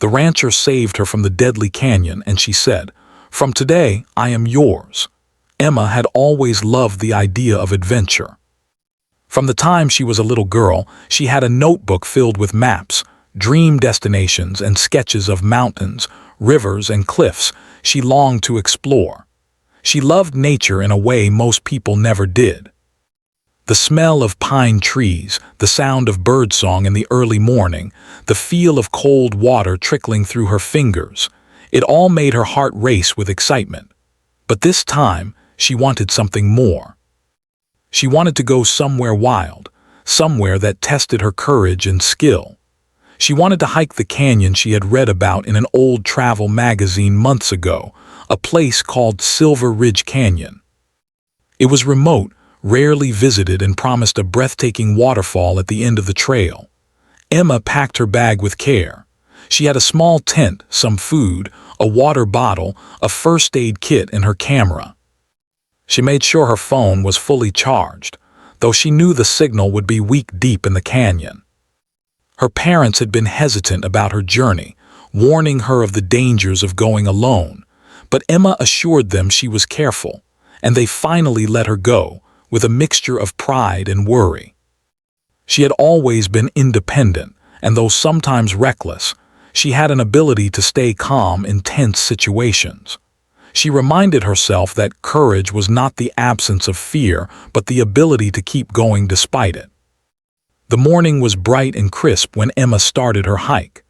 The rancher saved her from the deadly canyon, and she said, "From today, I am yours." Emma had always loved the idea of adventure. From the time she was a little girl, she had a notebook filled with maps, dream destinations, and sketches of mountains, rivers, and cliffs she longed to explore. She loved nature in a way most people never did. The smell of pine trees, the sound of birdsong in the early morning, the feel of cold water trickling through her fingers, it all made her heart race with excitement. But this time, she wanted something more. She wanted to go somewhere wild, somewhere that tested her courage and skill. She wanted to hike the canyon she had read about in an old travel magazine months ago, a place called Silver Ridge Canyon. It was remote, rarely visited, and promised a breathtaking waterfall at the end of the trail. Emma packed her bag with care. She had a small tent, some food, a water bottle, a first aid kit, and her camera. She made sure her phone was fully charged, though she knew the signal would be weak deep in the canyon. Her parents had been hesitant about her journey, warning her of the dangers of going alone, but Emma assured them she was careful, and they finally let her go, with a mixture of pride and worry. She had always been independent, and though sometimes reckless, she had an ability to stay calm in tense situations. She reminded herself that courage was not the absence of fear, but the ability to keep going despite it. The morning was bright and crisp when Emma started her hike.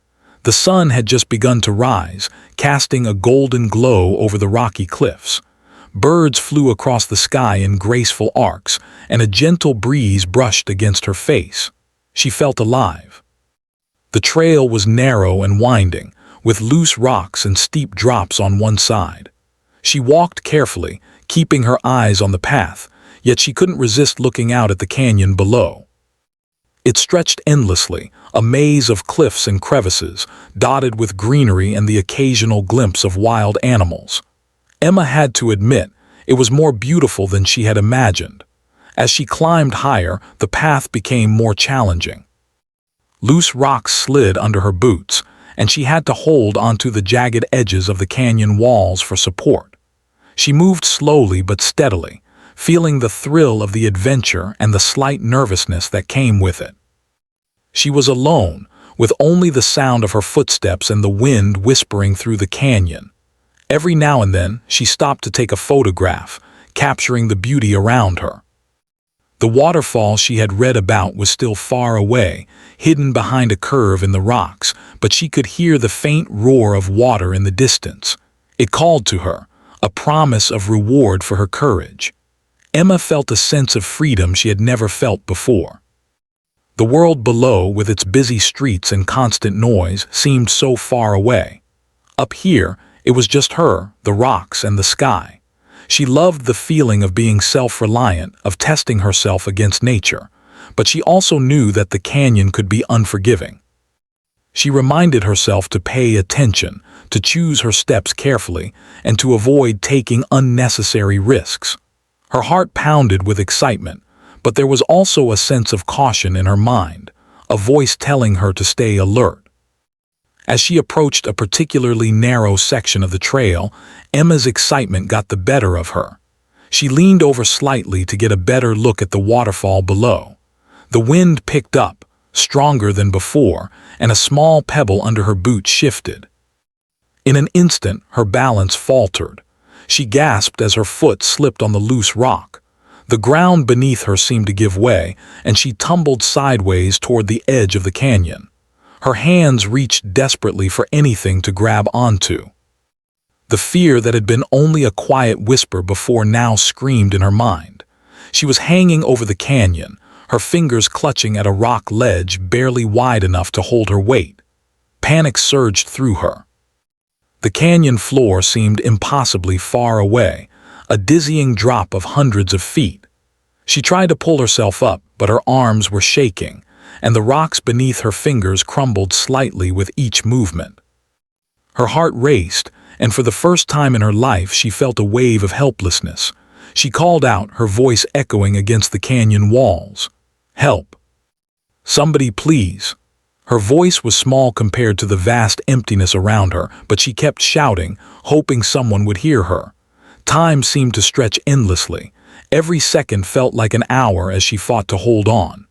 The sun had just begun to rise, casting a golden glow over the rocky cliffs. Birds flew across the sky in graceful arcs, and a gentle breeze brushed against her face. She felt alive. The trail was narrow and winding, with loose rocks and steep drops on one side. She walked carefully, keeping her eyes on the path, yet she couldn't resist looking out at the canyon below. It stretched endlessly, a maze of cliffs and crevices, dotted with greenery and the occasional glimpse of wild animals. Emma had to admit, it was more beautiful than she had imagined. As she climbed higher, the path became more challenging. Loose rocks slid under her boots, and she had to hold onto the jagged edges of the canyon walls for support. She moved slowly but steadily, feeling the thrill of the adventure and the slight nervousness that came with it. She was alone, with only the sound of her footsteps and the wind whispering through the canyon. Every now and then, she stopped to take a photograph, capturing the beauty around her. The waterfall she had read about was still far away, hidden behind a curve in the rocks, but she could hear the faint roar of water in the distance. It called to her, a promise of reward for her courage. Emma felt a sense of freedom she had never felt before. The world below, with its busy streets and constant noise, seemed so far away. Up here, it was just her, the rocks, and the sky. She loved the feeling of being self-reliant, of testing herself against nature, but she also knew that the canyon could be unforgiving. She reminded herself to pay attention, to choose her steps carefully, and to avoid taking unnecessary risks. Her heart pounded with excitement, but there was also a sense of caution in her mind, a voice telling her to stay alert. As she approached a particularly narrow section of the trail, Emma's excitement got the better of her. She leaned over slightly to get a better look at the waterfall below. The wind picked up, stronger than before, and a small pebble under her boot shifted. In an instant, her balance faltered. She gasped as her foot slipped on the loose rock. The ground beneath her seemed to give way, and she tumbled sideways toward the edge of the canyon. Her hands reached desperately for anything to grab onto. The fear that had been only a quiet whisper before now screamed in her mind. She was hanging over the canyon, her fingers clutching at a rock ledge barely wide enough to hold her weight. Panic surged through her. The canyon floor seemed impossibly far away, a dizzying drop of hundreds of feet. She tried to pull herself up, but her arms were shaking, and the rocks beneath her fingers crumbled slightly with each movement. Her heart raced, and for the first time in her life she felt a wave of helplessness. She called out, her voice echoing against the canyon walls. "Help! Somebody please!" Her voice was small compared to the vast emptiness around her, but she kept shouting, hoping someone would hear her. Time seemed to stretch endlessly. Every second felt like an hour as she fought to hold on.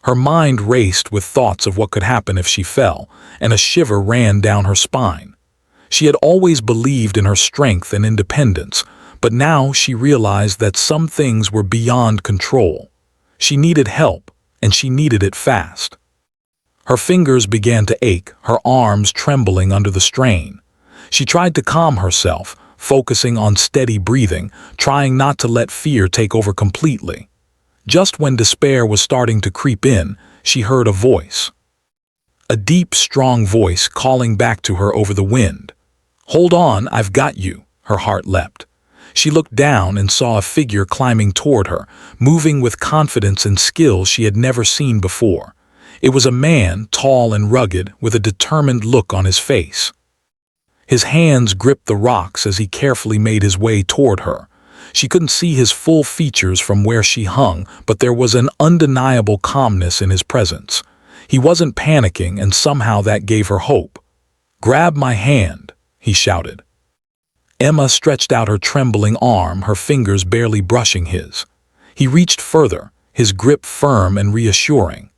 Her mind raced with thoughts of what could happen if she fell, and a shiver ran down her spine. She had always believed in her strength and independence, but now she realized that some things were beyond control. She needed help, and she needed it fast. Her fingers began to ache, her arms trembling under the strain. She tried to calm herself, focusing on steady breathing, trying not to let fear take over completely. Just when despair was starting to creep in, she heard a voice. A deep, strong voice calling back to her over the wind. "Hold on, I've got you," her heart leapt. She looked down and saw a figure climbing toward her, moving with confidence and skill she had never seen before. It was a man, tall and rugged, with a determined look on his face. His hands gripped the rocks as he carefully made his way toward her. She couldn't see his full features from where she hung, but there was an undeniable calmness in his presence. He wasn't panicking, and somehow that gave her hope. "Grab my hand," he shouted. Emma stretched out her trembling arm, her fingers barely brushing his. He reached further, his grip firm and reassuring.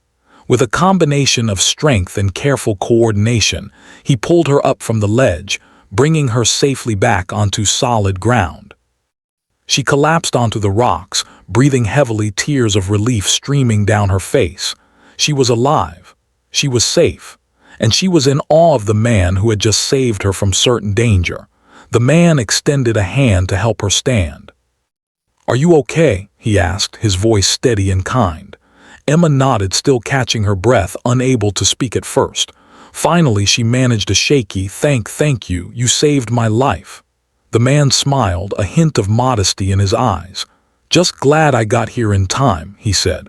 With a combination of strength and careful coordination, he pulled her up from the ledge, bringing her safely back onto solid ground. She collapsed onto the rocks, breathing heavily, tears of relief streaming down her face. She was alive. She was safe. And she was in awe of the man who had just saved her from certain danger. The man extended a hand to help her stand. "Are you okay?" he asked, his voice steady and kind. Emma nodded, still catching her breath, unable to speak at first. Finally, she managed a shaky, Thank you, you saved my life." The man smiled, a hint of modesty in his eyes. "Just glad I got here in time," he said.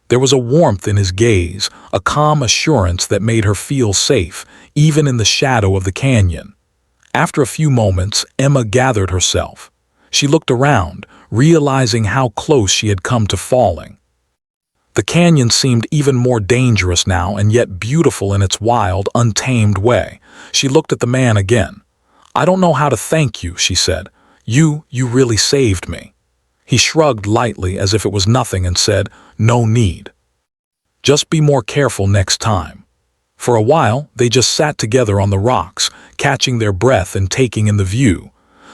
There was a warmth in his gaze, a calm assurance that made her feel safe, even in the shadow of the canyon. After a few moments, Emma gathered herself. She looked around, realizing how close she had come to falling. The canyon seemed even more dangerous now, and yet beautiful in its wild, untamed way. She looked at the man again. "I don't know how to thank you," she said. You really saved me." He shrugged lightly as if it was nothing and said, "No need. Just be more careful next time." For a while, they just sat together on the rocks, catching their breath and taking in the view.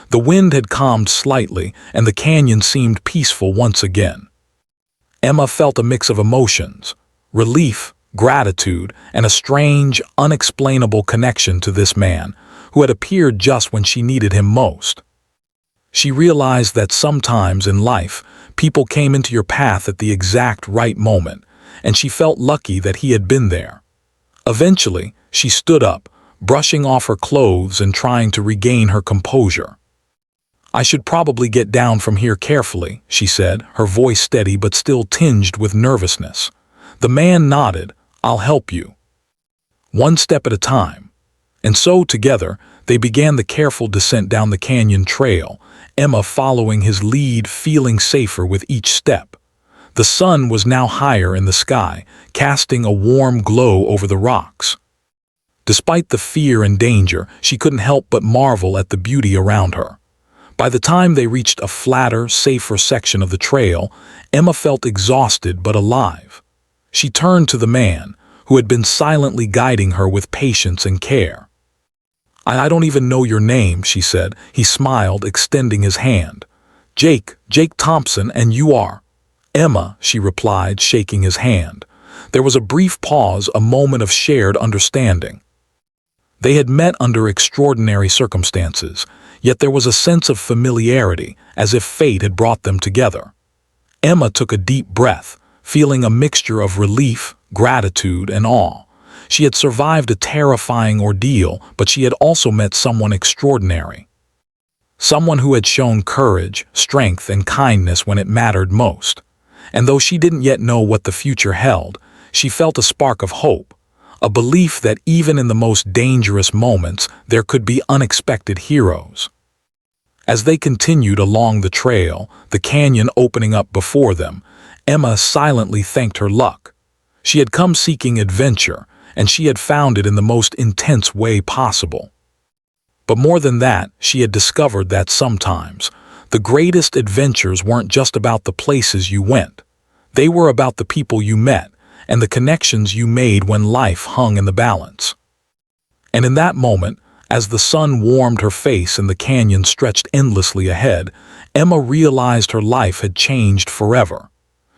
The wind had calmed slightly, and the canyon seemed peaceful once again. Emma felt a mix of emotions: relief, gratitude, and a strange, unexplainable connection to this man, who had appeared just when she needed him most. She realized that sometimes in life, people came into your path at the exact right moment, and she felt lucky that he had been there. Eventually, she stood up, brushing off her clothes and trying to regain her composure. "I should probably get down from here carefully," she said, her voice steady but still tinged with nervousness. The man nodded. "I'll help you." One step at a time. And so, together, they began the careful descent down the canyon trail, Emma following his lead, feeling safer with each step. The sun was now higher in the sky, casting a warm glow over the rocks. Despite the fear and danger, she couldn't help but marvel at the beauty around her. By the time they reached a flatter, safer section of the trail, Emma felt exhausted but alive. She turned to the man, who had been silently guiding her with patience and care. I don't even know your name," she said. He smiled, extending his hand. Jake Thompson, and you are?" "Emma," she replied, shaking his hand. There was a brief pause, a moment of shared understanding. They had met under extraordinary circumstances, yet there was a sense of familiarity, as if fate had brought them together. Emma took a deep breath, feeling a mixture of relief, gratitude, and awe. She had survived a terrifying ordeal, but she had also met someone extraordinary. Someone who had shown courage, strength, and kindness when it mattered most. And though she didn't yet know what the future held, she felt a spark of hope, a belief that even in the most dangerous moments, there could be unexpected heroes. As they continued along the trail, the canyon opening up before them, Emma silently thanked her luck. She had come seeking adventure, and she had found it in the most intense way possible. But more than that, she had discovered that sometimes the greatest adventures weren't just about the places you went. They were about the people you met and the connections you made when life hung in the balance. And in that moment, as the sun warmed her face and the canyon stretched endlessly ahead, Emma realized her life had changed forever.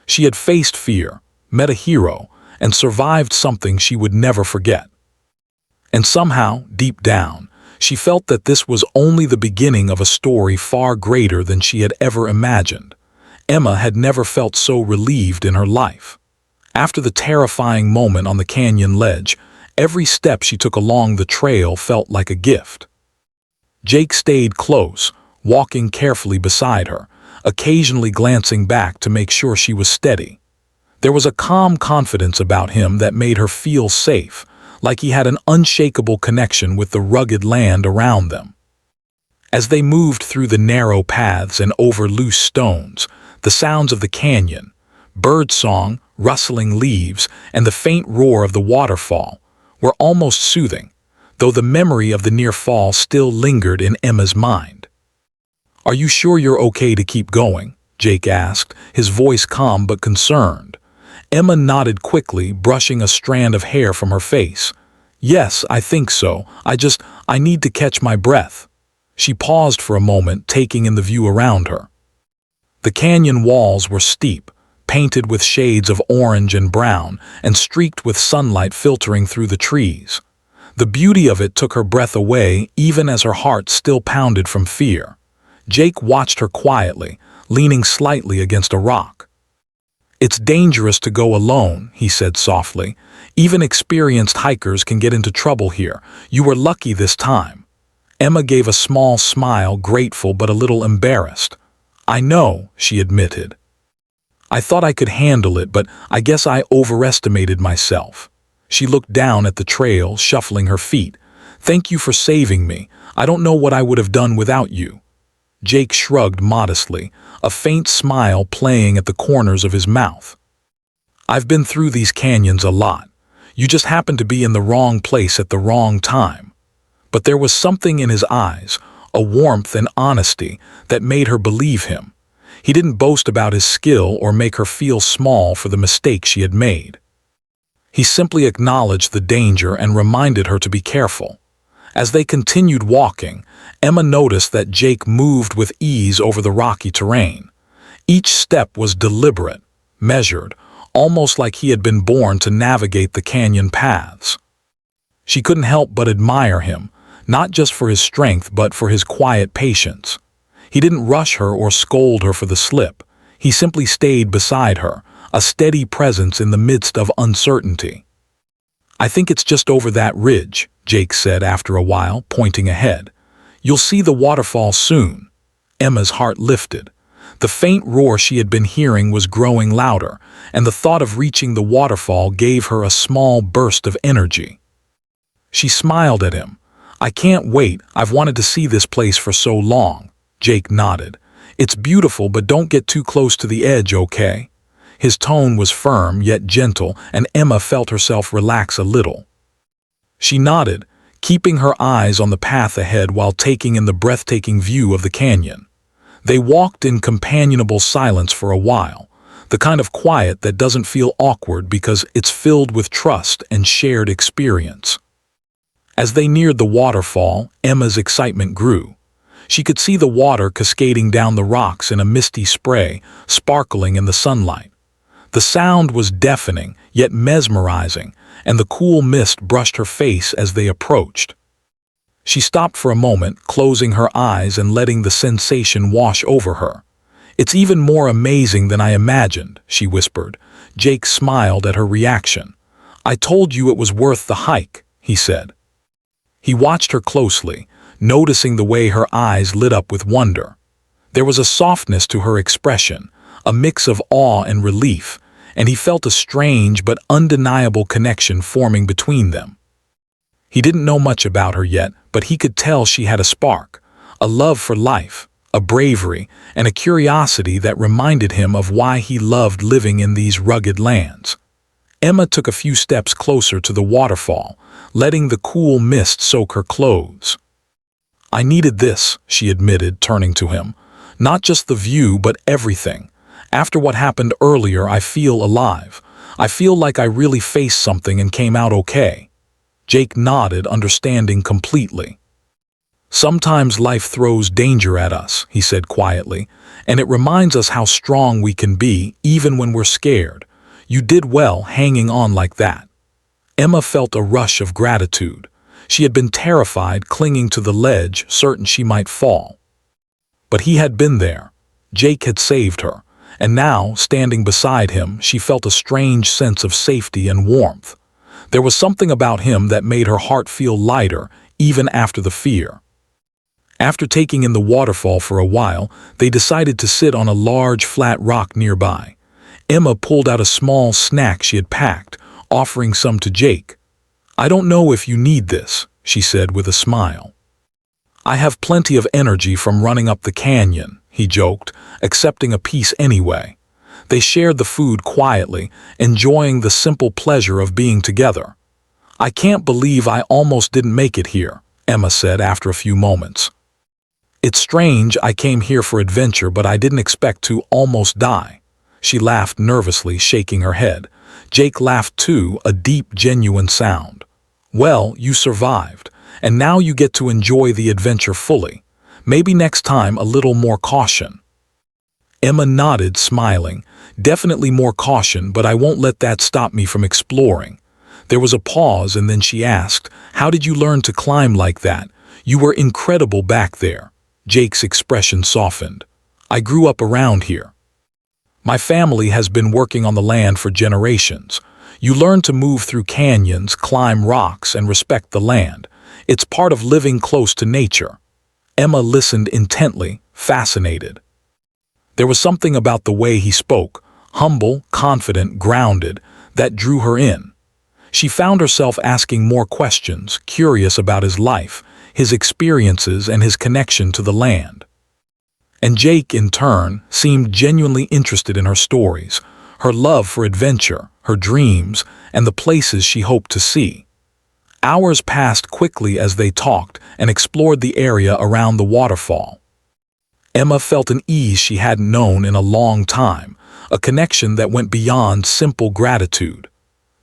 She had faced fear, met a hero, and survived something she would never forget. And somehow, deep down, she felt that this was only the beginning of a story far greater than she had ever imagined. Emma had never felt so relieved in her life. After the terrifying moment on the canyon ledge, every step she took along the trail felt like a gift. Jake stayed close, walking carefully beside her, occasionally glancing back to make sure she was steady. There was a calm confidence about him that made her feel safe, like he had an unshakable connection with the rugged land around them. As they moved through the narrow paths and over loose stones, the sounds of the canyon, birdsong, rustling leaves, and the faint roar of the waterfall were almost soothing, though the memory of the near fall still lingered in Emma's mind. "Are you sure you're okay to keep going?" Jake asked, his voice calm but concerned. Emma nodded quickly, brushing a strand of hair from her face. "Yes, I think so. I need to catch my breath." She paused for a moment, taking in the view around her. The canyon walls were steep, painted with shades of orange and brown, and streaked with sunlight filtering through the trees. The beauty of it took her breath away, even as her heart still pounded from fear. Jake watched her quietly, leaning slightly against a rock. "It's dangerous to go alone," he said softly. "Even experienced hikers can get into trouble here. You were lucky this time." Emma gave a small smile, grateful but a little embarrassed. "I know," she admitted. "I thought I could handle it, but I guess I overestimated myself." She looked down at the trail, shuffling her feet. "Thank you for saving me. I don't know what I would have done without you." Jake shrugged modestly, a faint smile playing at the corners of his mouth. "I've been through these canyons a lot. You just happened to be in the wrong place at the wrong time." But there was something in his eyes, a warmth and honesty, that made her believe him. He didn't boast about his skill or make her feel small for the mistake she had made. He simply acknowledged the danger and reminded her to be careful. As they continued walking, Emma noticed that Jake moved with ease over the rocky terrain. Each step was deliberate, measured, almost like he had been born to navigate the canyon paths. She couldn't help but admire him, not just for his strength but for his quiet patience. He didn't rush her or scold her for the slip. He simply stayed beside her, a steady presence in the midst of uncertainty. "I think it's just over that ridge," Jake said after a while, pointing ahead. "You'll see the waterfall soon." Emma's heart lifted. The faint roar she had been hearing was growing louder, and the thought of reaching the waterfall gave her a small burst of energy. She smiled at him. "I can't wait. I've wanted to see this place for so long." Jake nodded. "It's beautiful, but don't get too close to the edge, okay?" His tone was firm yet gentle, and Emma felt herself relax a little. She nodded, keeping her eyes on the path ahead while taking in the breathtaking view of the canyon. They walked in companionable silence for a while, the kind of quiet that doesn't feel awkward because it's filled with trust and shared experience. As they neared the waterfall, Emma's excitement grew. She could see the water cascading down the rocks in a misty spray, sparkling in the sunlight. The sound was deafening, yet mesmerizing, and the cool mist brushed her face as they approached. She stopped for a moment, closing her eyes and letting the sensation wash over her. "It's even more amazing than I imagined," she whispered. Jake smiled at her reaction. "I told you it was worth the hike," he said. He watched her closely, noticing the way her eyes lit up with wonder. There was a softness to her expression, a mix of awe and relief, and he felt a strange but undeniable connection forming between them. He didn't know much about her yet, but he could tell she had a spark, a love for life, a bravery, and a curiosity that reminded him of why he loved living in these rugged lands. Emma took a few steps closer to the waterfall, letting the cool mist soak her clothes. "I needed this," she admitted, turning to him. "Not just the view, but everything. After what happened earlier, I feel alive. I feel like I really faced something and came out okay." Jake nodded, understanding completely. "Sometimes life throws danger at us," he said quietly, "and it reminds us how strong we can be, even when we're scared. You did well hanging on like that." Emma felt a rush of gratitude. She had been terrified, clinging to the ledge, certain she might fall. But he had been there. Jake had saved her, and now, standing beside him, she felt a strange sense of safety and warmth. There was something about him that made her heart feel lighter, even after the fear. After taking in the waterfall for a while, they decided to sit on a large flat rock nearby. Emma pulled out a small snack she had packed, offering some to Jake. "I don't know if you need this," she said with a smile. "I have plenty of energy from running up the canyon," he joked, accepting a piece anyway. They shared the food quietly, enjoying the simple pleasure of being together. "I can't believe I almost didn't make it here," Emma said after a few moments. "It's strange, I came here for adventure, but I didn't expect to almost die." She laughed nervously, shaking her head. Jake laughed too, a deep, genuine sound. "Well, you survived, and now you get to enjoy the adventure fully. Maybe next time a little more caution." Emma nodded, smiling. "Definitely more caution, but I won't let that stop me from exploring." There was a pause, and then she asked, "How did you learn to climb like that? You were incredible back there." Jake's expression softened. "I grew up around here. My family has been working on the land for generations. You learn to move through canyons, climb rocks, and respect the land. It's part of living close to nature." Emma listened intently, fascinated. There was something about the way he spoke, humble, confident, grounded, that drew her in. She found herself asking more questions, curious about his life, his experiences, and his connection to the land. And Jake, in turn, seemed genuinely interested in her stories, her love for adventure, her dreams, and the places she hoped to see. Hours passed quickly as they talked and explored the area around the waterfall. Emma felt an ease she hadn't known in a long time, a connection that went beyond simple gratitude.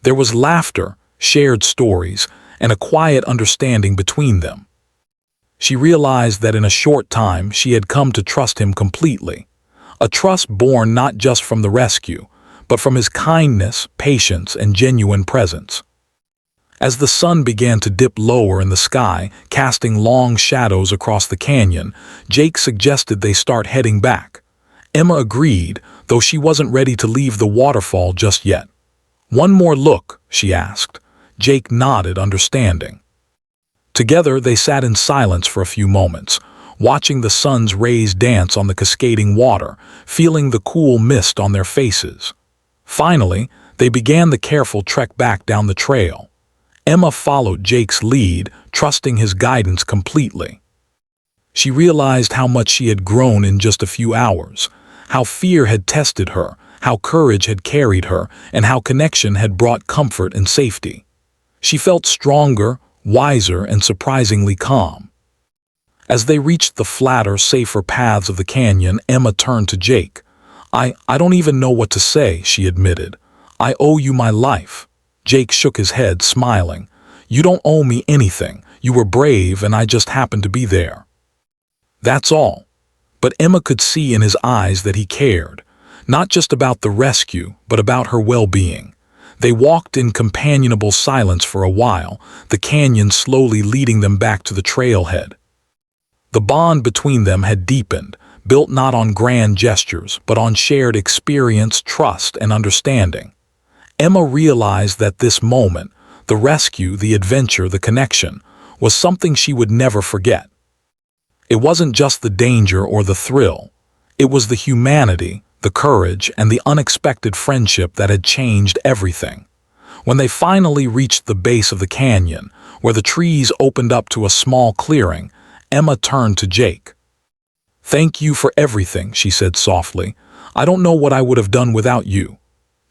There was laughter, shared stories, and a quiet understanding between them. She realized that in a short time she had come to trust him completely, a trust born not just from the rescue, but from his kindness, patience, and genuine presence. As the sun began to dip lower in the sky, casting long shadows across the canyon, Jake suggested they start heading back. Emma agreed, though she wasn't ready to leave the waterfall just yet. "One more look?" she asked. Jake nodded, understanding. Together they sat in silence for a few moments, watching the sun's rays dance on the cascading water, feeling the cool mist on their faces. Finally, they began the careful trek back down the trail. Emma followed Jake's lead, trusting his guidance completely. She realized how much she had grown in just a few hours, how fear had tested her, how courage had carried her, and how connection had brought comfort and safety. She felt stronger, wiser, and surprisingly calm. As they reached the flatter, safer paths of the canyon, Emma turned to Jake. I don't even know what to say," she admitted. "I owe you my life." Jake shook his head, smiling. "You don't owe me anything. You were brave, and I just happened to be there. That's all." But Emma could see in his eyes that he cared, not just about the rescue, but about her well-being. They walked in companionable silence for a while, the canyon slowly leading them back to the trailhead. The bond between them had deepened, built not on grand gestures, but on shared experience, trust, and understanding. Emma realized that this moment, the rescue, the adventure, the connection, was something she would never forget. It wasn't just the danger or the thrill. It was the humanity, the courage, and the unexpected friendship that had changed everything. When they finally reached the base of the canyon, where the trees opened up to a small clearing, Emma turned to Jake. "Thank you for everything," she said softly. "I don't know what I would have done without you."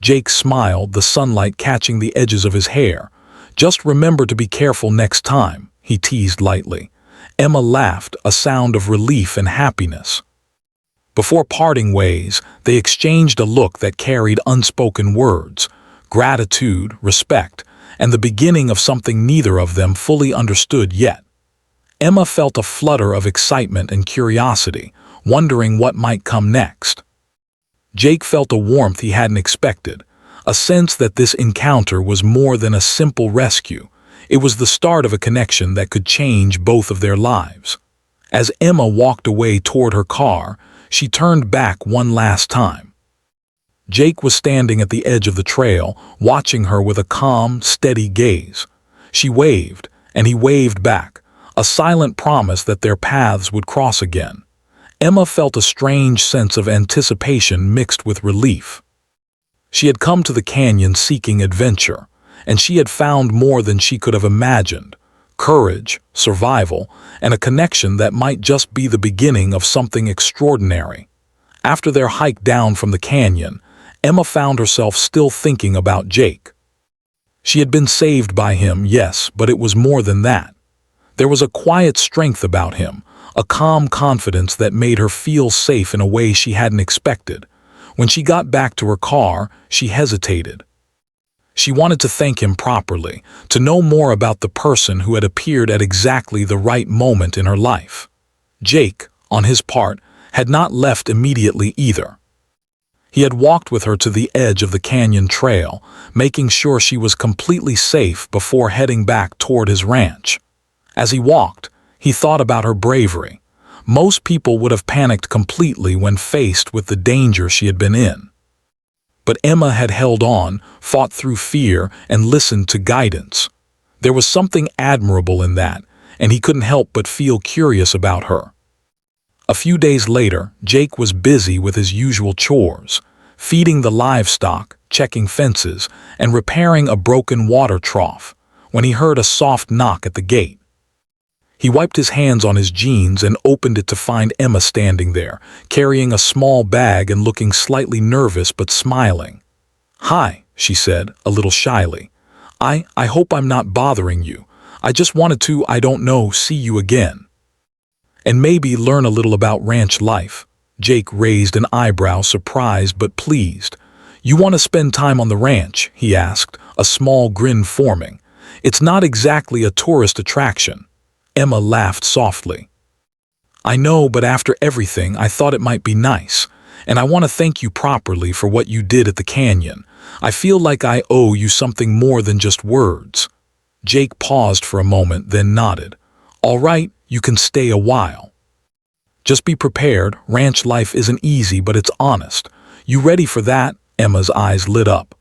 Jake smiled, the sunlight catching the edges of his hair. "Just remember to be careful next time," he teased lightly. Emma laughed, a sound of relief and happiness. Before parting ways, they exchanged a look that carried unspoken words, gratitude, respect, and the beginning of something neither of them fully understood yet. Emma felt a flutter of excitement and curiosity, wondering what might come next. Jake felt a warmth he hadn't expected, a sense that this encounter was more than a simple rescue. It was the start of a connection that could change both of their lives. As Emma walked away toward her car, she turned back one last time. Jake was standing at the edge of the trail, watching her with a calm, steady gaze. She waved, and he waved back, a silent promise that their paths would cross again. Emma felt a strange sense of anticipation mixed with relief. She had come to the canyon seeking adventure, and she had found more than she could have imagined: courage, survival, and a connection that might just be the beginning of something extraordinary. After their hike down from the canyon, Emma found herself still thinking about Jake. She had been saved by him, yes, but it was more than that. There was a quiet strength about him, a calm confidence that made her feel safe in a way she hadn't expected. When she got back to her car, she hesitated. She wanted to thank him properly, to know more about the person who had appeared at exactly the right moment in her life. Jake, on his part, had not left immediately either. He had walked with her to the edge of the canyon trail, making sure she was completely safe before heading back toward his ranch. As he walked, he thought about her bravery. Most people would have panicked completely when faced with the danger she had been in. But Emma had held on, fought through fear, and listened to guidance. There was something admirable in that, and he couldn't help but feel curious about her. A few days later, Jake was busy with his usual chores, feeding the livestock, checking fences, and repairing a broken water trough, when he heard a soft knock at the gate. He wiped his hands on his jeans and opened it to find Emma standing there, carrying a small bag and looking slightly nervous but smiling. "Hi," she said, a little shyly. I hope I'm not bothering you. I just wanted to, I don't know, see you again. And maybe learn a little about ranch life." Jake raised an eyebrow, surprised but pleased. "You want to spend time on the ranch?" he asked, a small grin forming. "It's not exactly a tourist attraction." Emma laughed softly. "I know, but after everything, I thought it might be nice. And I want to thank you properly for what you did at the canyon. I feel like I owe you something more than just words." Jake paused for a moment, then nodded. "All right, you can stay a while. Just be prepared, ranch life isn't easy, but it's honest. You ready for that?" Emma's eyes lit up.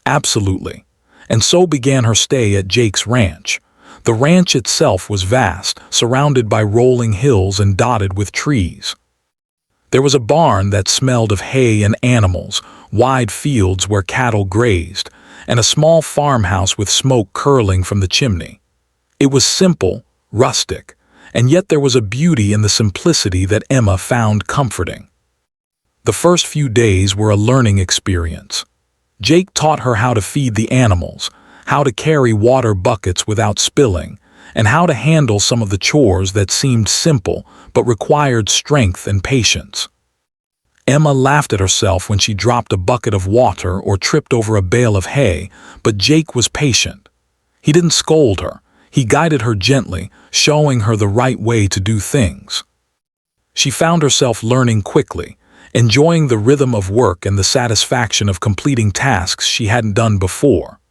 "Absolutely." And so began her stay at Jake's ranch. The ranch itself was vast, surrounded by rolling hills and dotted with trees. There was a barn that smelled of hay and animals, wide fields where cattle grazed, and a small farmhouse with smoke curling from the chimney. It was simple, rustic, and yet there was a beauty in the simplicity that Emma found comforting. The first few days were a learning experience. Jake taught her how to feed the animals, how to carry water buckets without spilling, and how to handle some of the chores that seemed simple but required strength and patience. Emma laughed at herself when she dropped a bucket of water or tripped over a bale of hay, but Jake was patient. He didn't scold her. He guided her gently, showing her the right way to do things. She found herself learning quickly, enjoying the rhythm of work and the satisfaction of completing tasks she hadn't done before.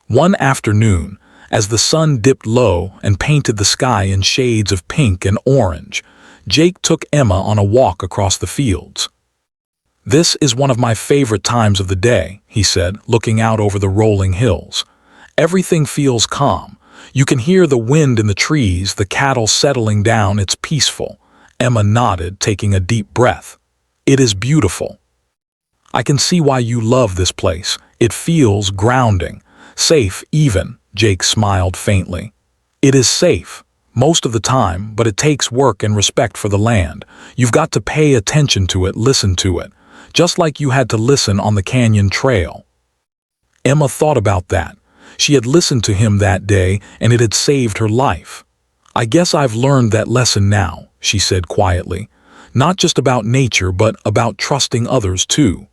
One afternoon, as the sun dipped low and painted the sky in shades of pink and orange, Jake took Emma on a walk across the fields. "This is one of my favorite times of the day," he said, looking out over the rolling hills. "Everything feels calm. You can hear the wind in the trees, the cattle settling down, it's peaceful." Emma nodded, taking a deep breath. "It is beautiful. I can see why you love this place. It feels grounding. Safe, even," Jake smiled faintly. "It is safe, most of the time, but it takes work and respect for the land. You've got to pay attention to it, listen to it, just like you had to listen on the canyon trail." Emma thought about that. She had listened to him that day, and it had saved her life. "I guess I've learned that lesson now," she said quietly. "Not just about nature, but about trusting others too."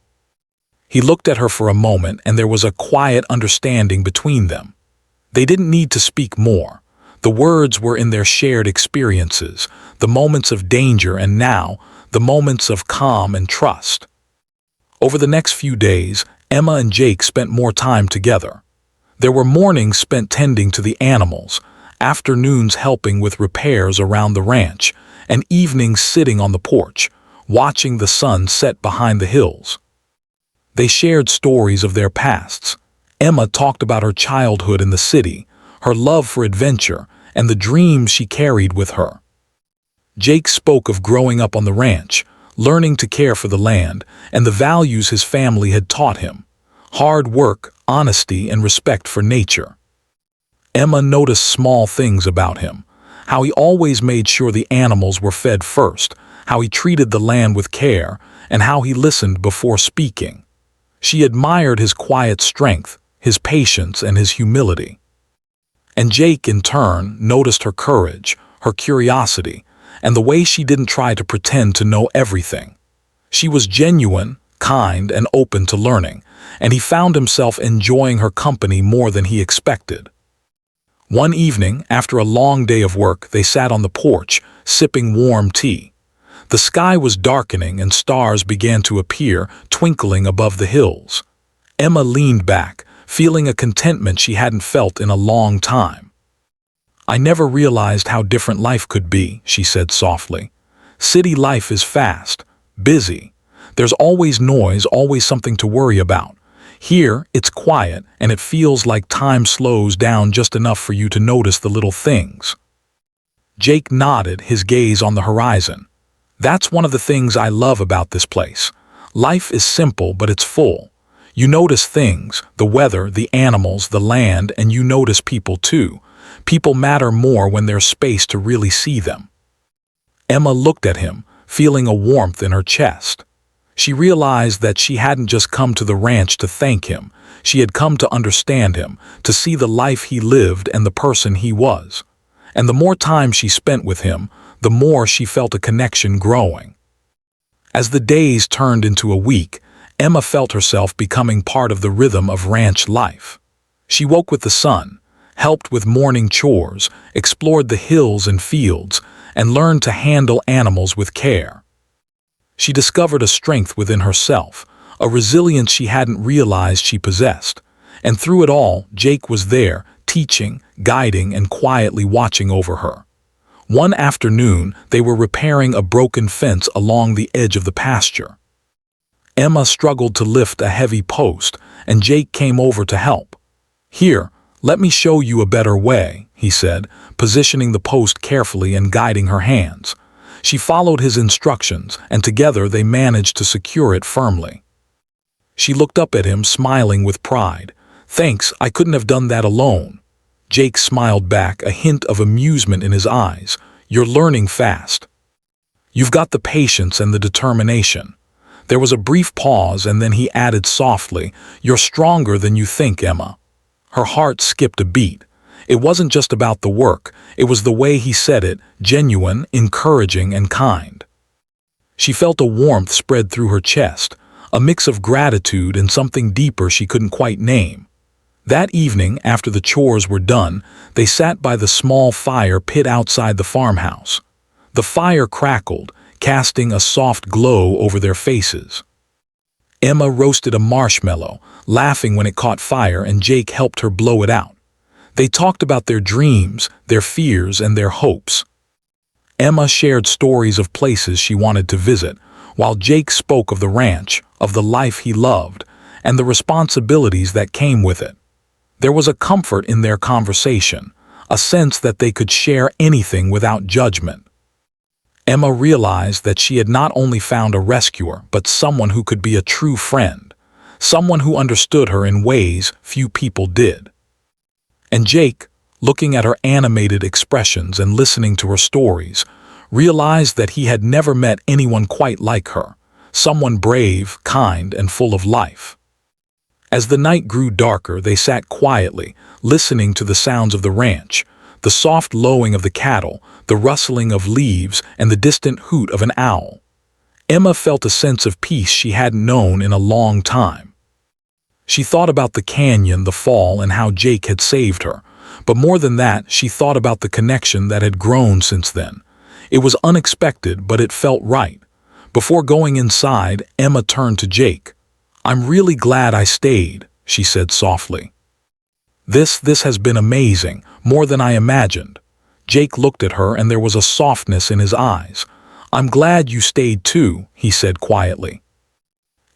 He looked at her for a moment, and there was a quiet understanding between them. They didn't need to speak more. The words were in their shared experiences, the moments of danger and now, the moments of calm and trust. Over the next few days, Emma and Jake spent more time together. There were mornings spent tending to the animals, afternoons helping with repairs around the ranch, and evenings sitting on the porch, watching the sun set behind the hills. They shared stories of their pasts. Emma talked about her childhood in the city, her love for adventure, and the dreams she carried with her. Jake spoke of growing up on the ranch, learning to care for the land, and the values his family had taught him: hard work, honesty, and respect for nature. Emma noticed small things about him: how he always made sure the animals were fed first, how he treated the land with care, and how he listened before speaking. She admired his quiet strength, his patience, and his humility. And Jake, in turn, noticed her courage, her curiosity, and the way she didn't try to pretend to know everything. She was genuine, kind, and open to learning, and he found himself enjoying her company more than he expected. One evening, after a long day of work, they sat on the porch, sipping warm tea. The sky was darkening and stars began to appear, twinkling above the hills. Emma leaned back, feeling a contentment she hadn't felt in a long time. "I never realized how different life could be," she said softly. "City life is fast, busy. There's always noise, always something to worry about. Here, it's quiet, and it feels like time slows down just enough for you to notice the little things." Jake nodded, his gaze on the horizon. "That's one of the things I love about this place. Life is simple, but it's full. You notice things, the weather, the animals, the land, and you notice people too. People matter more when there's space to really see them." Emma looked at him, feeling a warmth in her chest. She realized that she hadn't just come to the ranch to thank him. She had come to understand him, to see the life he lived and the person he was. And the more time she spent with him, the more she felt a connection growing. As the days turned into a week, Emma felt herself becoming part of the rhythm of ranch life. She woke with the sun, helped with morning chores, explored the hills and fields, and learned to handle animals with care. She discovered a strength within herself, a resilience she hadn't realized she possessed. And through it all, Jake was there, teaching, guiding, and quietly watching over her. One afternoon, they were repairing a broken fence along the edge of the pasture. Emma struggled to lift a heavy post, and Jake came over to help. "Here, let me show you a better way," he said, positioning the post carefully and guiding her hands. She followed his instructions, and together they managed to secure it firmly. She looked up at him, smiling with pride. "Thanks, I couldn't have done that alone." Jake smiled back, a hint of amusement in his eyes. "You're learning fast. You've got the patience and the determination." There was a brief pause, and then he added softly, "You're stronger than you think, Emma." Her heart skipped a beat. It wasn't just about the work, it was the way he said it, genuine, encouraging, and kind. She felt a warmth spread through her chest, a mix of gratitude and something deeper she couldn't quite name. That evening, after the chores were done, they sat by the small fire pit outside the farmhouse. The fire crackled, casting a soft glow over their faces. Emma roasted a marshmallow, laughing when it caught fire, and Jake helped her blow it out. They talked about their dreams, their fears, and their hopes. Emma shared stories of places she wanted to visit, while Jake spoke of the ranch, of the life he loved, and the responsibilities that came with it. There was a comfort in their conversation, a sense that they could share anything without judgment. Emma realized that she had not only found a rescuer, but someone who could be a true friend, someone who understood her in ways few people did. And Jake, looking at her animated expressions and listening to her stories, realized that he had never met anyone quite like her, someone brave, kind, and full of life. As the night grew darker, they sat quietly, listening to the sounds of the ranch, the soft lowing of the cattle, the rustling of leaves, and the distant hoot of an owl. Emma felt a sense of peace she hadn't known in a long time. She thought about the canyon, the fall, and how Jake had saved her. But more than that, she thought about the connection that had grown since then. It was unexpected, but it felt right. Before going inside, Emma turned to Jake. "I'm really glad I stayed," she said softly. This has been amazing, more than I imagined." Jake looked at her and there was a softness in his eyes. "I'm glad you stayed too," he said quietly.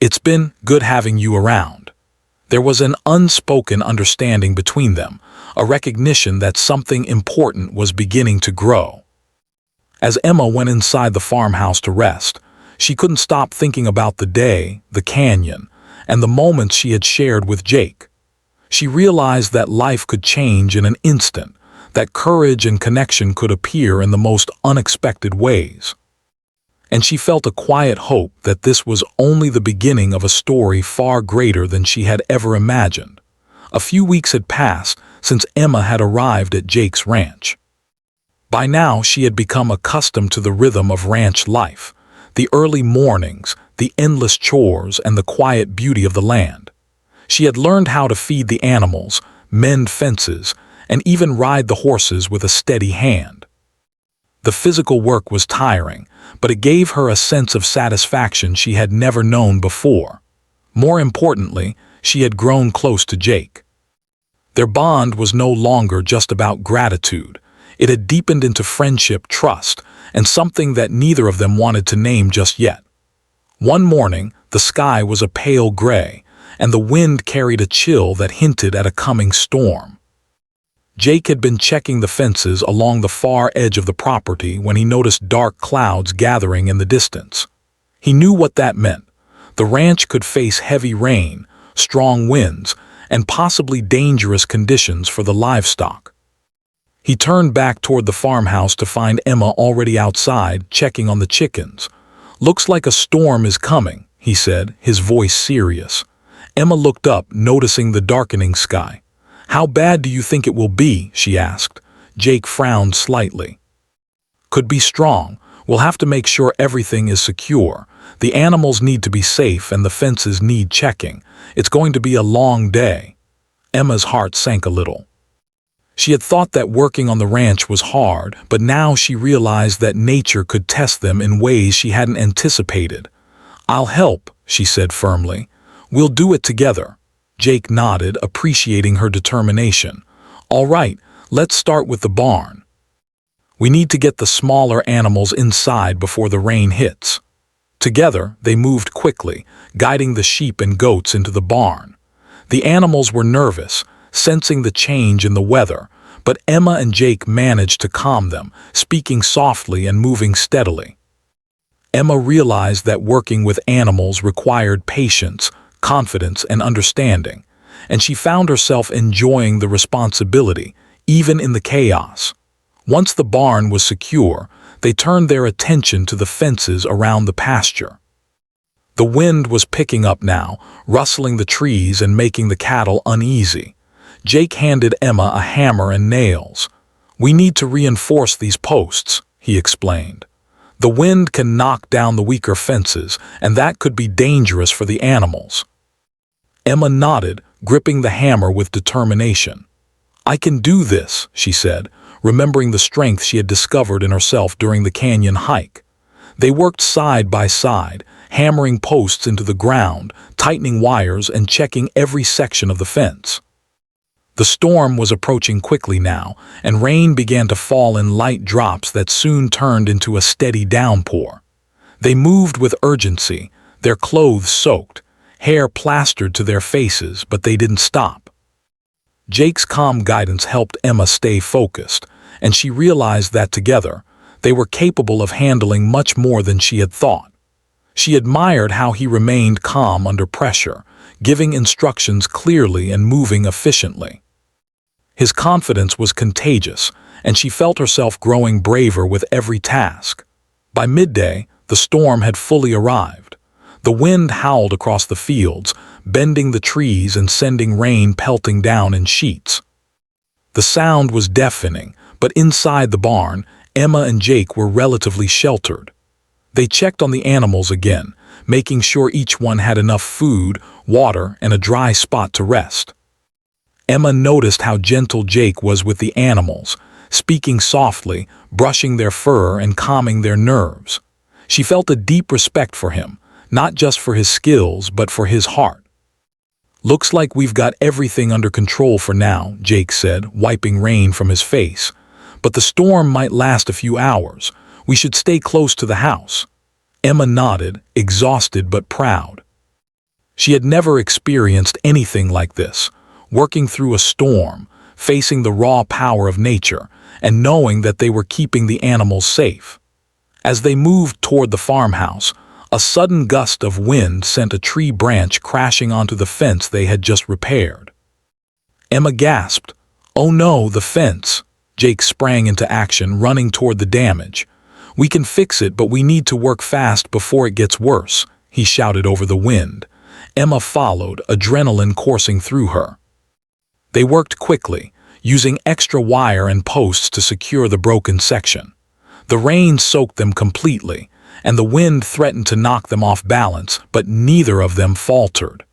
"It's been good having you around." There was an unspoken understanding between them, a recognition that something important was beginning to grow. As Emma went inside the farmhouse to rest, she couldn't stop thinking about the day, the canyon, and the moments she had shared with Jake. She realized that life could change in an instant, that courage and connection could appear in the most unexpected ways. And she felt a quiet hope that this was only the beginning of a story far greater than she had ever imagined. A few weeks had passed since Emma had arrived at Jake's ranch. By now, she had become accustomed to the rhythm of ranch life, the early mornings, the endless chores, and the quiet beauty of the land. She had learned how to feed the animals, mend fences, and even ride the horses with a steady hand. The physical work was tiring, but it gave her a sense of satisfaction she had never known before. More importantly, she had grown close to Jake. Their bond was no longer just about gratitude. It had deepened into friendship, trust, and something that neither of them wanted to name just yet. One morning, the sky was a pale gray, and the wind carried a chill that hinted at a coming storm. Jake had been checking the fences along the far edge of the property when he noticed dark clouds gathering in the distance. He knew what that meant. The ranch could face heavy rain, strong winds, and possibly dangerous conditions for the livestock. He turned back toward the farmhouse to find Emma already outside, checking on the chickens. "Looks like a storm is coming," he said, his voice serious. Emma looked up, noticing the darkening sky. "How bad do you think it will be?" she asked. Jake frowned slightly. "Could be strong. We'll have to make sure everything is secure. The animals need to be safe and the fences need checking. It's going to be a long day." Emma's heart sank a little. She had thought that working on the ranch was hard, but now she realized that nature could test them in ways she hadn't anticipated. "I'll help," she said firmly. "We'll do it together." Jake nodded, appreciating her determination. "All right, let's start with the barn. We need to get the smaller animals inside before the rain hits." Together, they moved quickly, guiding the sheep and goats into the barn. The animals were nervous, sensing the change in the weather, but Emma and Jake managed to calm them, speaking softly and moving steadily. Emma realized that working with animals required patience, confidence, and understanding, and she found herself enjoying the responsibility, even in the chaos. Once the barn was secure, they turned their attention to the fences around the pasture. The wind was picking up now, rustling the trees and making the cattle uneasy. Jake handed Emma a hammer and nails. "We need to reinforce these posts," he explained. "The wind can knock down the weaker fences, and that could be dangerous for the animals." Emma nodded, gripping the hammer with determination. "I can do this," she said, remembering the strength she had discovered in herself during the canyon hike. They worked side by side, hammering posts into the ground, tightening wires, and checking every section of the fence. The storm was approaching quickly now, and rain began to fall in light drops that soon turned into a steady downpour. They moved with urgency, their clothes soaked, hair plastered to their faces, but they didn't stop. Jake's calm guidance helped Emma stay focused, and she realized that together, they were capable of handling much more than she had thought. She admired how he remained calm under pressure, giving instructions clearly and moving efficiently. His confidence was contagious, and she felt herself growing braver with every task. By midday, the storm had fully arrived. The wind howled across the fields, bending the trees and sending rain pelting down in sheets. The sound was deafening, but inside the barn, Emma and Jake were relatively sheltered. They checked on the animals again, making sure each one had enough food, water, and a dry spot to rest. Emma noticed how gentle Jake was with the animals, speaking softly, brushing their fur and calming their nerves. She felt a deep respect for him, not just for his skills, but for his heart. "Looks like we've got everything under control for now," Jake said, wiping rain from his face. "But the storm might last a few hours. We should stay close to the house." Emma nodded, exhausted but proud. She had never experienced anything like this, working through a storm, facing the raw power of nature, and knowing that they were keeping the animals safe. As they moved toward the farmhouse, a sudden gust of wind sent a tree branch crashing onto the fence they had just repaired. Emma gasped. "Oh no, the fence!" Jake sprang into action, running toward the damage. "We can fix it, but we need to work fast before it gets worse," he shouted over the wind. Emma followed, adrenaline coursing through her. They worked quickly, using extra wire and posts to secure the broken section. The rain soaked them completely, and the wind threatened to knock them off balance, but neither of them faltered.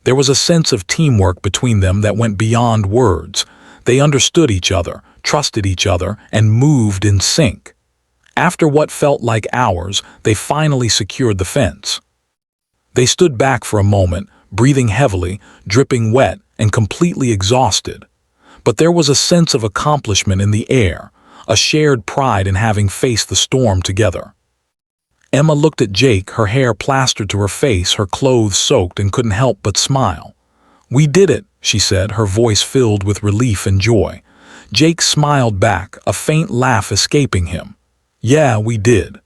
There was a sense of teamwork between them that went beyond words. They understood each other, trusted each other, and moved in sync. After what felt like hours, they finally secured the fence. They stood back for a moment, breathing heavily, dripping wet, and completely exhausted. But there was a sense of accomplishment in the air, a shared pride in having faced the storm together. Emma looked at Jake, her hair plastered to her face, her clothes soaked, and couldn't help but smile. "We did it," she said, her voice filled with relief and joy. Jake smiled back, a faint laugh escaping him. "Yeah, we did.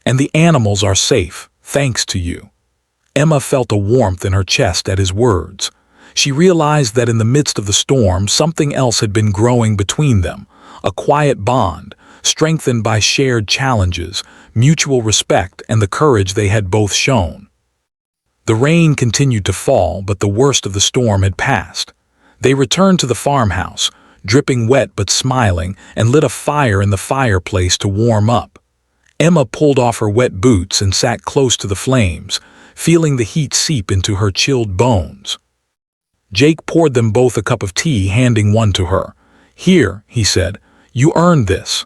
And the animals are safe, thanks to you." Emma felt a warmth in her chest at his words. She realized that in the midst of the storm, something else had been growing between them, a quiet bond, strengthened by shared challenges, mutual respect, and the courage they had both shown. The rain continued to fall, but the worst of the storm had passed. They returned to the farmhouse, dripping wet but smiling, and lit a fire in the fireplace to warm up. Emma pulled off her wet boots and sat close to the flames, feeling the heat seep into her chilled bones. Jake poured them both a cup of tea, handing one to her. "Here," he said, "you earned this."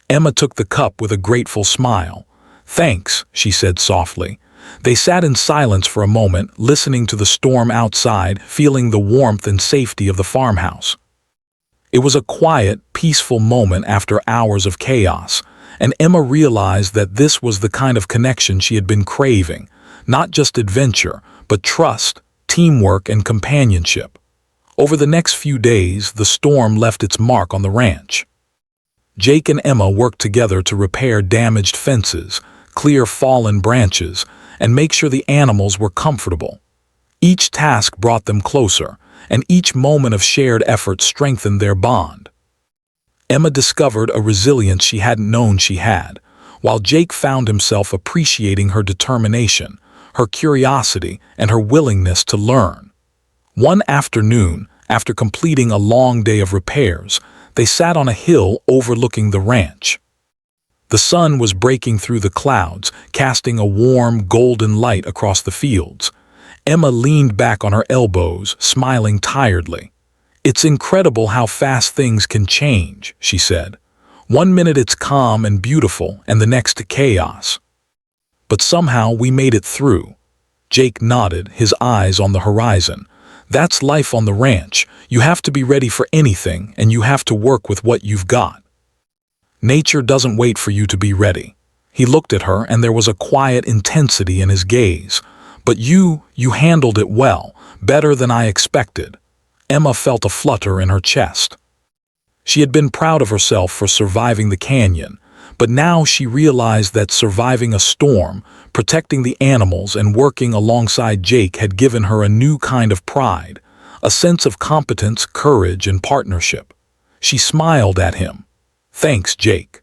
Emma took the cup with a grateful smile. "Thanks," she said softly. They sat in silence for a moment, listening to the storm outside, feeling the warmth and safety of the farmhouse. It was a quiet, peaceful moment after hours of chaos, and Emma realized that this was the kind of connection she had been craving, not just adventure, but trust, teamwork, and companionship. Over the next few days, the storm left its mark on the ranch. Jake and Emma worked together to repair damaged fences, clear fallen branches, and make sure the animals were comfortable. Each task brought them closer, and each moment of shared effort strengthened their bond. Emma discovered a resilience she hadn't known she had, while Jake found himself appreciating her determination, her curiosity, and her willingness to learn. One afternoon, after completing a long day of repairs, they sat on a hill overlooking the ranch. The sun was breaking through the clouds, casting a warm, golden light across the fields. Emma leaned back on her elbows, smiling tiredly. "It's incredible how fast things can change," she said. "One minute it's calm and beautiful, and the next chaos. But somehow we made it through." Jake nodded, his eyes on the horizon. "That's life on the ranch. You have to be ready for anything, and you have to work with what you've got. Nature doesn't wait for you to be ready." He looked at her, and there was a quiet intensity in his gaze. "But you handled it well, better than I expected." Emma felt a flutter in her chest. She had been proud of herself for surviving the canyon, but now she realized that surviving a storm, protecting the animals, and working alongside Jake had given her a new kind of pride, a sense of competence, courage, and partnership. She smiled at him. "Thanks, Jake.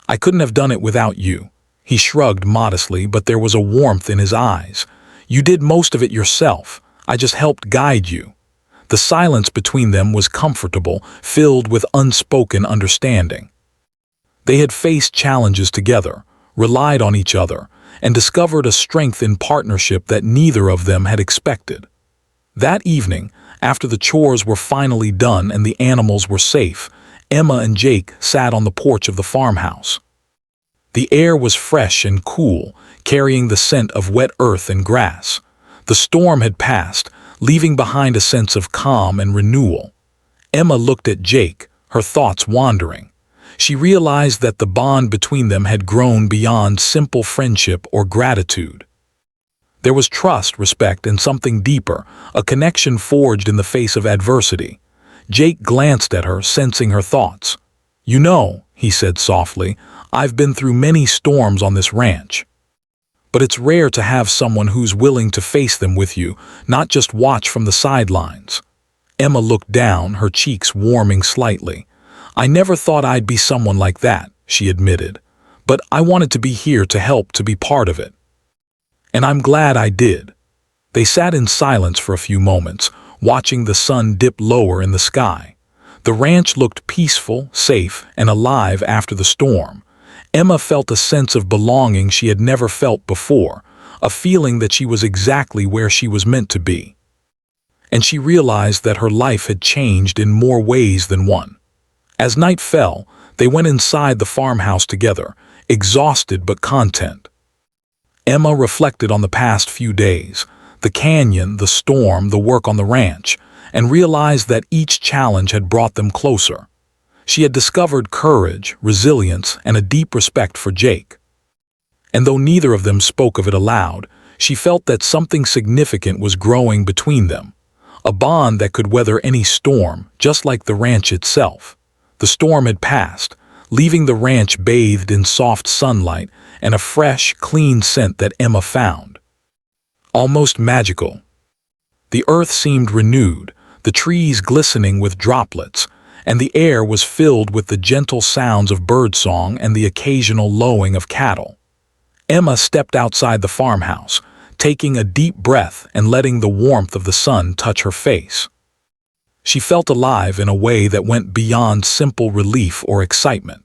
I couldn't have done it without you." He shrugged modestly, but there was a warmth in his eyes. You did most of it yourself. I just helped guide you." The silence between them was comfortable, filled with unspoken understanding. They had faced challenges together, relied on each other, and discovered a strength in partnership that neither of them had expected. That evening, after the chores were finally done and the animals were safe, Emma and Jake sat on the porch of the farmhouse. The air was fresh and cool, carrying the scent of wet earth and grass. The storm had passed, leaving behind a sense of calm and renewal. Emma looked at Jake, her thoughts wandering. She realized that the bond between them had grown beyond simple friendship or gratitude. There was trust, respect, and something deeper, a connection forged in the face of adversity. Jake glanced at her, sensing her thoughts. "You know," he said softly, "I've been through many storms on this ranch. But it's rare to have someone who's willing to face them with you, not just watch from the sidelines." Emma looked down, her cheeks warming slightly. "I never thought I'd be someone like that," she admitted. "But I wanted to be here to help, to be part of it. And I'm glad I did." They sat in silence for a few moments, watching the sun dip lower in the sky. The ranch looked peaceful, safe, and alive after the storm. Emma felt a sense of belonging she had never felt before, a feeling that she was exactly where she was meant to be. And she realized that her life had changed in more ways than one. As night fell, they went inside the farmhouse together, exhausted but content. Emma reflected on the past few days, the canyon, the storm, the work on the ranch, and realized that each challenge had brought them closer. She had discovered courage, resilience, and a deep respect for Jake. And though neither of them spoke of it aloud, she felt that something significant was growing between them, a bond that could weather any storm, just like the ranch itself. The storm had passed, leaving the ranch bathed in soft sunlight and a fresh, clean scent that Emma found almost magical. The earth seemed renewed, the trees glistening with droplets, and the air was filled with the gentle sounds of birdsong and the occasional lowing of cattle. Emma stepped outside the farmhouse, taking a deep breath and letting the warmth of the sun touch her face. She felt alive in a way that went beyond simple relief or excitement.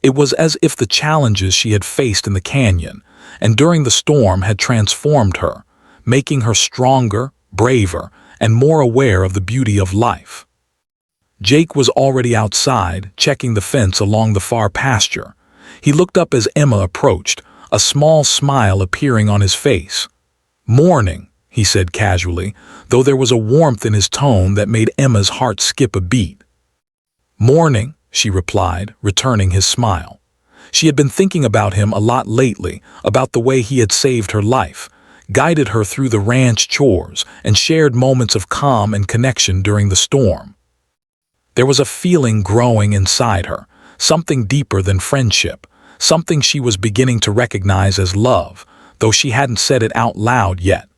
It was as if the challenges she had faced in the canyon and during the storm had transformed her, making her stronger, braver, and more aware of the beauty of life. Jake was already outside, checking the fence along the far pasture. He looked up as Emma approached, a small smile appearing on his face. "Morning," he said casually, though there was a warmth in his tone that made Emma's heart skip a beat. "Morning," she replied, returning his smile. She had been thinking about him a lot lately, about the way he had saved her life, guided her through the ranch chores, and shared moments of calm and connection during the storm. There was a feeling growing inside her, something deeper than friendship, something she was beginning to recognize as love, though she hadn't said it out loud yet.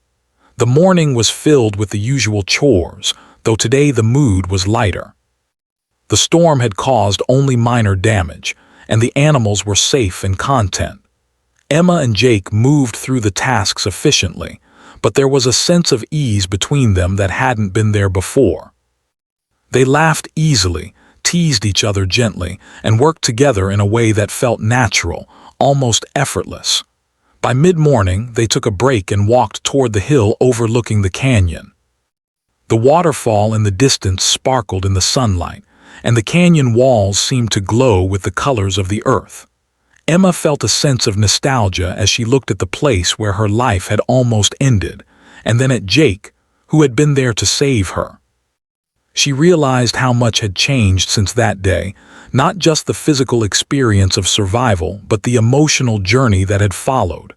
The morning was filled with the usual chores, though today the mood was lighter. The storm had caused only minor damage, and the animals were safe and content. Emma and Jake moved through the tasks efficiently, but there was a sense of ease between them that hadn't been there before. They laughed easily, teased each other gently, and worked together in a way that felt natural, almost effortless. By mid-morning, they took a break and walked toward the hill overlooking the canyon. The waterfall in the distance sparkled in the sunlight, and the canyon walls seemed to glow with the colors of the earth. Emma felt a sense of nostalgia as she looked at the place where her life had almost ended, and then at Jake, who had been there to save her. She realized how much had changed since that day, not just the physical experience of survival, but the emotional journey that had followed.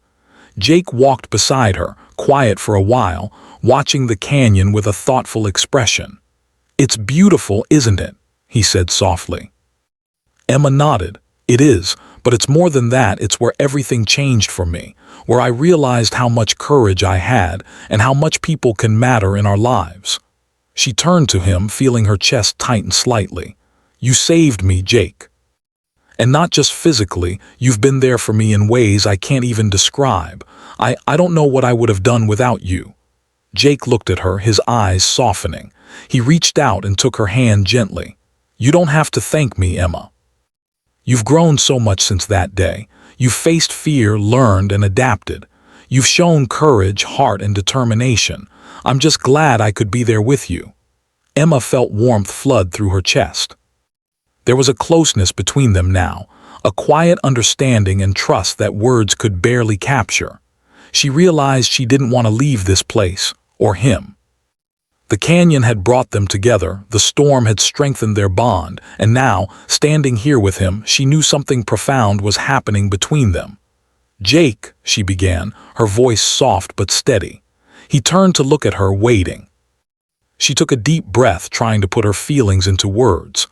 Jake walked beside her, quiet for a while, watching the canyon with a thoughtful expression. "It's beautiful, isn't it?" he said softly. Emma nodded. "It is, but it's more than that. It's where everything changed for me, where I realized how much courage I had and how much people can matter in our lives." She turned to him, feeling her chest tighten slightly. "You saved me, Jake." And not just physically, you've been there for me in ways I can't even describe. I don't know what I would have done without you." Jake looked at her, his eyes softening. He reached out and took her hand gently. "You don't have to thank me, Emma. You've grown so much since that day. You've faced fear, learned, and adapted. You've shown courage, heart, and determination. I'm just glad I could be there with you." Emma felt warmth flood through her chest. There was a closeness between them now, a quiet understanding and trust that words could barely capture. She realized she didn't want to leave this place, or him. The canyon had brought them together, the storm had strengthened their bond, and now, standing here with him, she knew something profound was happening between them. "Jake," she began, her voice soft but steady. He turned to look at her, waiting. She took a deep breath, trying to put her feelings into words.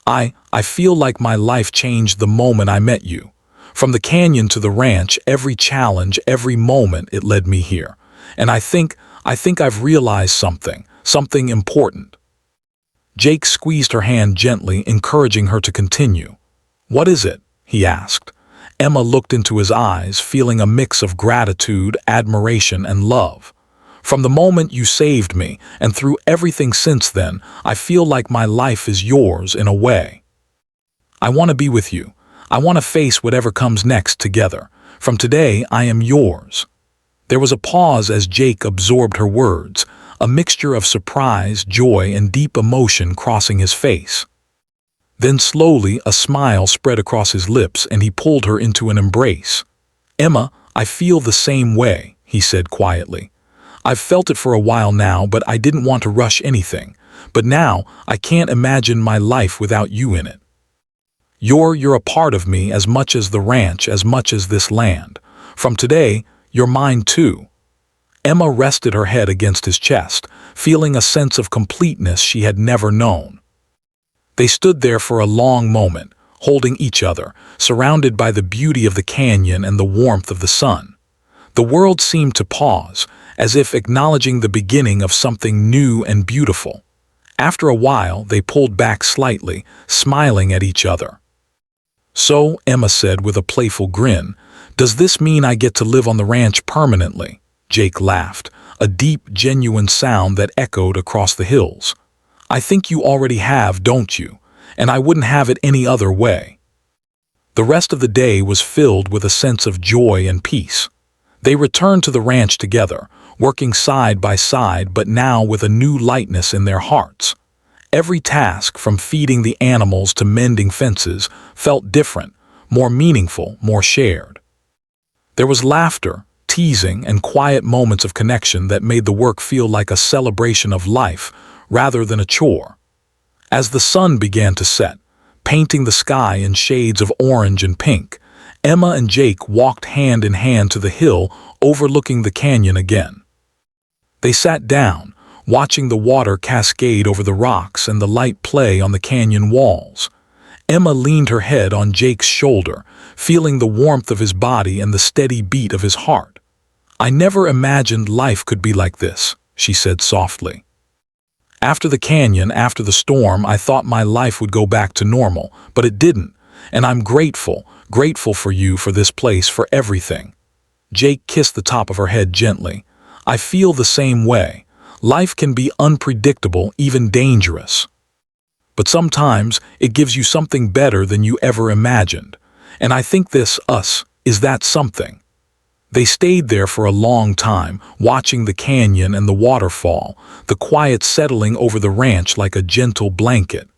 I feel like my life changed the moment I met you. From the canyon to the ranch, every challenge, every moment, it led me here. And I think I've realized something important." Jake squeezed her hand gently, encouraging her to continue. "What is it?" he asked. Emma looked into his eyes, feeling a mix of gratitude, admiration, and love. "From the moment you saved me, and through everything since then, I feel like my life is yours in a way. I want to be with you. I want to face whatever comes next together. From today, I am yours." There was a pause as Jake absorbed her words, a mixture of surprise, joy, and deep emotion crossing his face. Then slowly, a smile spread across his lips and he pulled her into an embrace. "Emma, I feel the same way," he said quietly. "I've felt it for a while now, but I didn't want to rush anything. But now, I can't imagine my life without you in it. You're a part of me as much as the ranch, as much as this land. From today, you're mine too." Emma rested her head against his chest, feeling a sense of completeness she had never known. They stood there for a long moment, holding each other, surrounded by the beauty of the canyon and the warmth of the sun. The world seemed to pause, as if acknowledging the beginning of something new and beautiful. After a while, they pulled back slightly, smiling at each other. "So," Emma said with a playful grin, "does this mean I get to live on the ranch permanently?" Jake laughed, a deep, genuine sound that echoed across the hills. "I think you already have, don't you? And I wouldn't have it any other way." The rest of the day was filled with a sense of joy and peace. They returned to the ranch together, working side by side but now with a new lightness in their hearts. Every task, from feeding the animals to mending fences, felt different, more meaningful, more shared. There was laughter, teasing, and quiet moments of connection that made the work feel like a celebration of life rather than a chore. As the sun began to set, painting the sky in shades of orange and pink, Emma and Jake walked hand in hand to the hill overlooking the canyon again. They sat down, watching the water cascade over the rocks and the light play on the canyon walls. Emma leaned her head on Jake's shoulder, feeling the warmth of his body and the steady beat of his heart. "I never imagined life could be like this," she said softly. "After the canyon, after the storm, I thought my life would go back to normal, but it didn't. And I'm grateful for you, for this place, for everything." Jake kissed the top of her head gently. "I feel the same way. Life can be unpredictable, even dangerous. But sometimes it gives you something better than you ever imagined. And I think this, us, is that something." They stayed there for a long time, watching the canyon and the waterfall, the quiet settling over the ranch like a gentle blanket.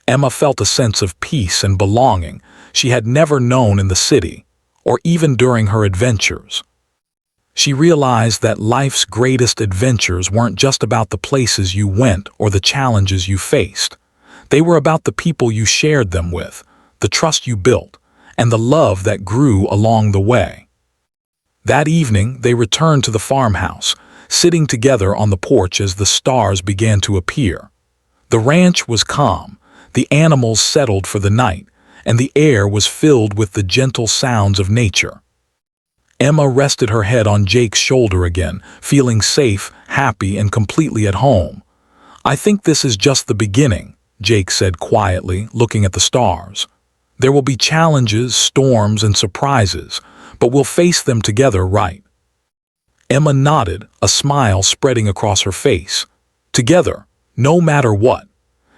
Emma felt a sense of peace and belonging she had never known in the city, or even during her adventures. She realized that life's greatest adventures weren't just about the places you went or the challenges you faced. They were about the people you shared them with, the trust you built, and the love that grew along the way. That evening, they returned to the farmhouse, sitting together on the porch as the stars began to appear. The ranch was calm, the animals settled for the night, and the air was filled with the gentle sounds of nature. Emma rested her head on Jake's shoulder again, feeling safe, happy, and completely at home. "I think this is just the beginning," Jake said quietly, looking at the stars. There will be challenges, storms, and surprises, but we'll face them together, right? Emma nodded, a smile spreading across her face. Together, no matter what.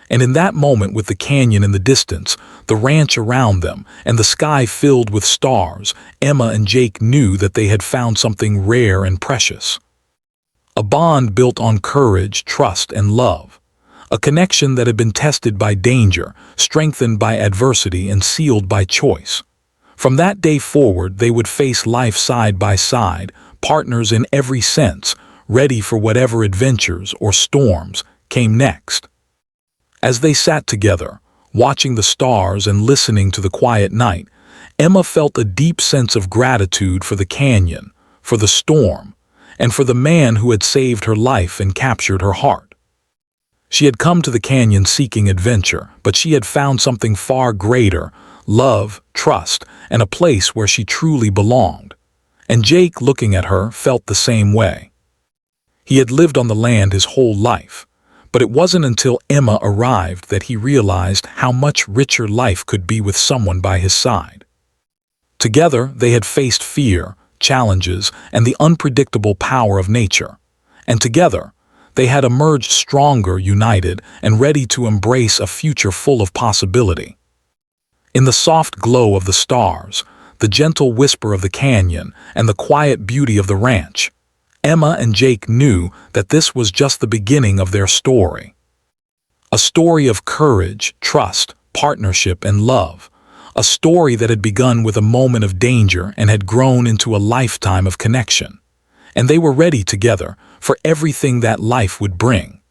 And in that moment, with the canyon in the distance, the ranch around them, and the sky filled with stars, Emma and Jake knew that they had found something rare and precious. A bond built on courage, trust, and love. A connection that had been tested by danger, strengthened by adversity, and sealed by choice. From that day forward, they would face life side by side, partners in every sense, ready for whatever adventures or storms came next. As they sat together, watching the stars and listening to the quiet night, Emma felt a deep sense of gratitude for the canyon, for the storm, and for the man who had saved her life and captured her heart. She had come to the canyon seeking adventure, but she had found something far greater: love, trust, and a place where she truly belonged. And Jake, looking at her, felt the same way. He had lived on the land his whole life, but it wasn't until Emma arrived that he realized how much richer life could be with someone by his side. Together, they had faced fear, challenges, and the unpredictable power of nature. And together, they had emerged stronger, united, and ready to embrace a future full of possibility. In the soft glow of the stars, the gentle whisper of the canyon, and the quiet beauty of the ranch, Emma and Jake knew that this was just the beginning of their story. A story of courage, trust, partnership, and love. A story that had begun with a moment of danger and had grown into a lifetime of connection. And they were ready together for everything that life would bring.